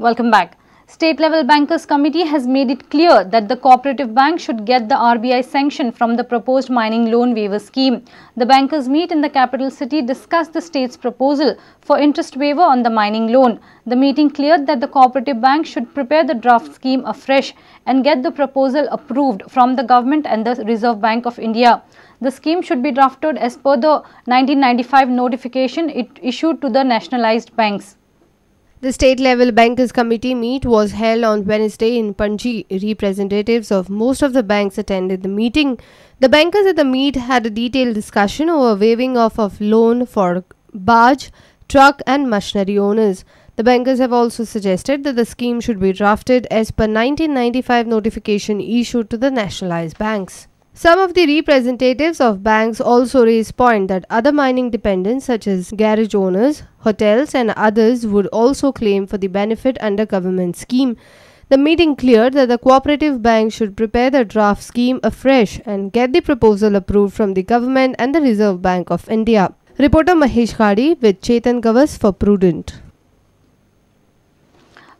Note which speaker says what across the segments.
Speaker 1: Welcome back. State level bankers committee has made it clear that the cooperative bank should get the RBI sanction from the proposed mining loan waiver scheme. The bankers meet in the capital city discuss the state's proposal for interest waiver on the mining loan. The meeting cleared that the cooperative bank should prepare the draft scheme afresh and get the proposal approved from the government and the Reserve Bank of India. The scheme should be drafted as per the 1995 notification it issued to the nationalized banks.
Speaker 2: The state-level bankers committee meet was held on Wednesday in Panji. Representatives of most of the banks attended the meeting. The bankers at the meet had a detailed discussion over waiving off of loan for barge, truck and machinery owners. The bankers have also suggested that the scheme should be drafted as per 1995 notification issued to the nationalized banks. Some of the representatives of banks also raised point that other mining dependents such as garage owners, hotels and others would also claim for the benefit under government scheme. The meeting cleared that the cooperative bank should prepare the draft scheme afresh and get the proposal approved from the government and the Reserve Bank of India. Reporter Mahesh Khadi with Chetan Gavas for Prudent.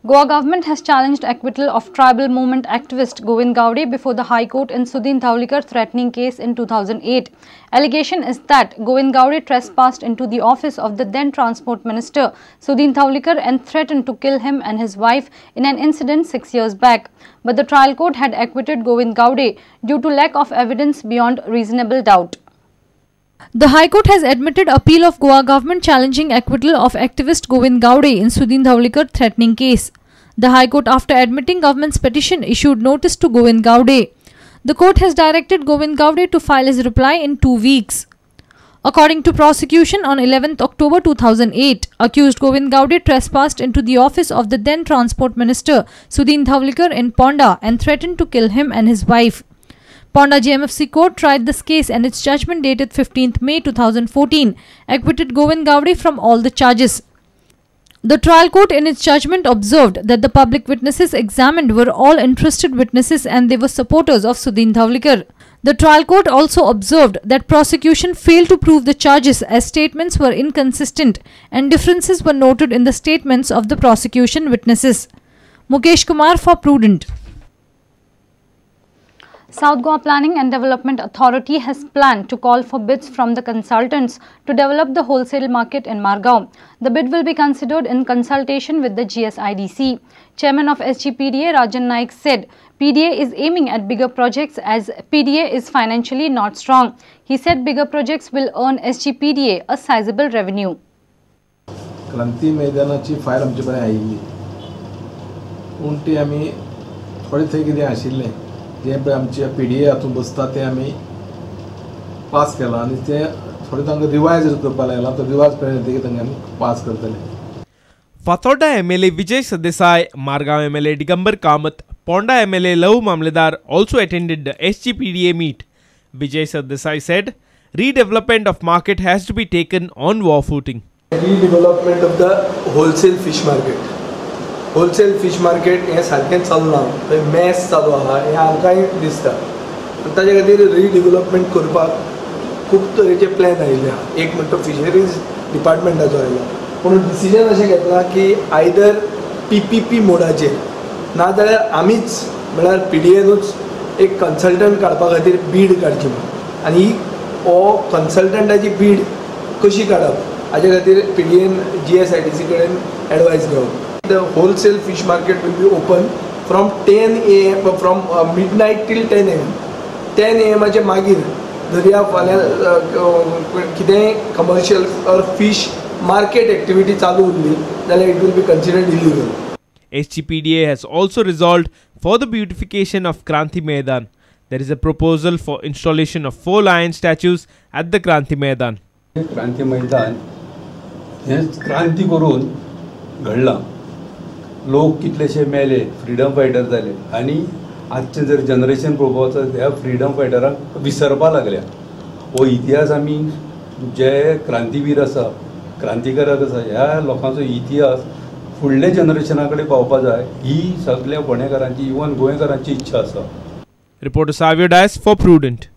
Speaker 1: Goa government has challenged acquittal of tribal movement activist Govind Gowde before the High Court in Sudhin Dhawlikar threatening case in 2008. Allegation is that Govind Gowde trespassed into the office of the then Transport Minister Sudhin Dhawlikar and threatened to kill him and his wife in an incident 6 years back. But the trial court had acquitted Govind Gowde due to lack of evidence beyond reasonable doubt. The High Court has admitted appeal of Goa government challenging acquittal of activist Govind Gowde in Sudhin Dhawlikar threatening case. The High Court, after admitting government's petition, issued notice to Govind Gowde. The court has directed Govind Gowde to file his reply in 2 weeks. According to prosecution, on 11th October 2008, accused Govind Gowde trespassed into the office of the then Transport Minister Sudhin Dhawlikar in Ponda and threatened to kill him and his wife. Ponda JMFC Court tried this case and its judgment dated 15th May 2014 acquitted Govind Gowde from all the charges. The trial court in its judgment observed that the public witnesses examined were all interested witnesses and they were supporters of Sudhin Dhawlikar. The trial court also observed that prosecution failed to prove the charges as statements were inconsistent and differences were noted in the statements of the prosecution witnesses. Mukesh Kumar for Prudent. South Goa Planning and Development Authority has planned to call for bids from the consultants to develop the wholesale market in Margao. The bid will be considered in consultation with the GSIDC. Chairman of SGPDA Rajan Naik said PDA is aiming at bigger projects as PDA is financially not strong. He said bigger projects will earn SGPDA a sizable revenue.
Speaker 3: क्रांती मैदानाची file आमचे पर्यंत आयिल्ली पूण ती आमी थोडे थंय कितें आशिल्लें जे पळय आमचे PDA हातूंत बसता ते आमी पास केलां आनी ते थोडे तांकां रिवायज करपाक लागला तो रिवायज पर्यंत तांकां आमी पास करतले.
Speaker 4: Fathoda MLA Vijay Sadesai, Margao MLA Digambar Kamath, Ponda MLA Love Mamledar also attended the SGPDA meet. Vijay Sadesai said, redevelopment of market has to be taken on war footing.
Speaker 5: Redevelopment of the wholesale fish market. Wholesale fish market हे सारकें चलना mass चालू आहा हें आमकांय दिसता. ताचे खातीर redevelopment करपाक खूब तरेचे प्लॅन आयिल्ले आहा. एक म्हणटा फिशरीज डिपार्टमेंटाचो आयला पूण डिसिजन अशें घेतलां की आयदर PPP मोडाचेर नाजाल्यार आमीच म्हळ्यार PDAनूच एक कन्सल्टंट काडपा खातीर बीड काडची म्हणून आनी हो कन्सल्टंटाची बीड कशी काडप हाचे खातीर PDAन GSIDC कडेन एडवायस घेवप. The wholesale fish market will be open from 10 AM from midnight till 10 AM. 10 AM चे मागीर दर्या फाल्यां कितेंय commercial or fish market activity चालू उरली जाल्यार it will be considered illegal.
Speaker 4: SGPDA has also resolved for the beautification of Kranti Maidan. There is a proposal for installation of 4 lion statues at the Kranti Maidan.
Speaker 6: Kranti Maidan हे क्रांती करून घडला. लोक कितलेशे मेले freedom fighter जाले आनी आजचे जर generation पळोवपाक वचत ह्या फ्रीडम फायटरांक विसरपा लागल्या. हो इतिहास आमी जे क्रांतीवीर आसा क्रांतिकारक आसा ह्या लोकांचो इतिहास फुडल्या जनरेशना कडेन पावपा जाय ही सगळ्या फोंडेकारांची इवन गोंयकारांची इच्छा आसा.
Speaker 4: Reporter Savio Dias for Prudent.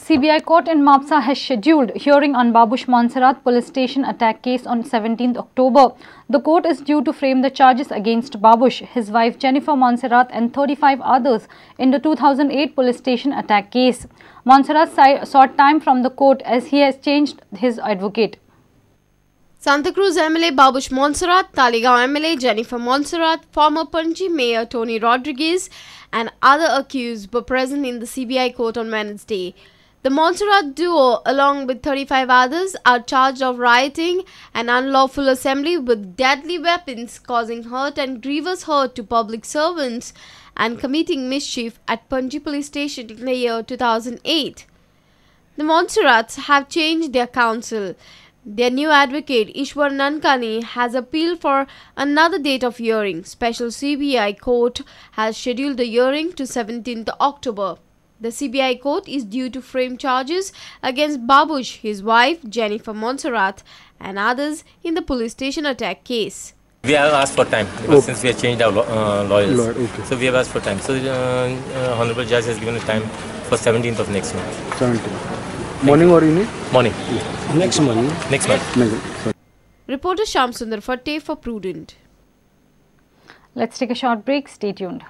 Speaker 1: CBI court in Mapsa has scheduled hearing on Babush Montserrat police station attack case on 17th October. The court is due to frame the charges against Babush, his wife Jennifer Montserrat and 35 others in the 2008 police station attack case. Montserrat sought time from the court as he has changed his advocate.
Speaker 2: Santa Cruz MLA Babush Montserrat, Talegaon MLA Jennifer Montserrat, former Panji Mayor Tony Rodriguez and other accused were present in the CBI court on Wednesday. The Montserrat duo, along with 35 others, are charged of rioting and unlawful assembly with deadly weapons, causing hurt and grievous hurt to public servants, and committing mischief at Panji police station in the year 2008. The Montserrats have changed their counsel. Their new advocate, Ishwar Nankani, has appealed for another date of hearing. Special CBI court has scheduled the hearing to 17th October. The CBI court is due to frame charges against Babush, his wife Jennifer Montserrat, and others in the police station attack case.
Speaker 7: We have asked for time because since we have changed our lawyers. So we have asked for time. So Honorable Judge has given a time for 17th of next month.
Speaker 8: 17th. Morning or evening?
Speaker 7: Morning.
Speaker 8: Next morning?
Speaker 7: Next month.
Speaker 2: Reporter Shamsundar Fatte for Prudent.
Speaker 1: Let's take a short break. Stay tuned.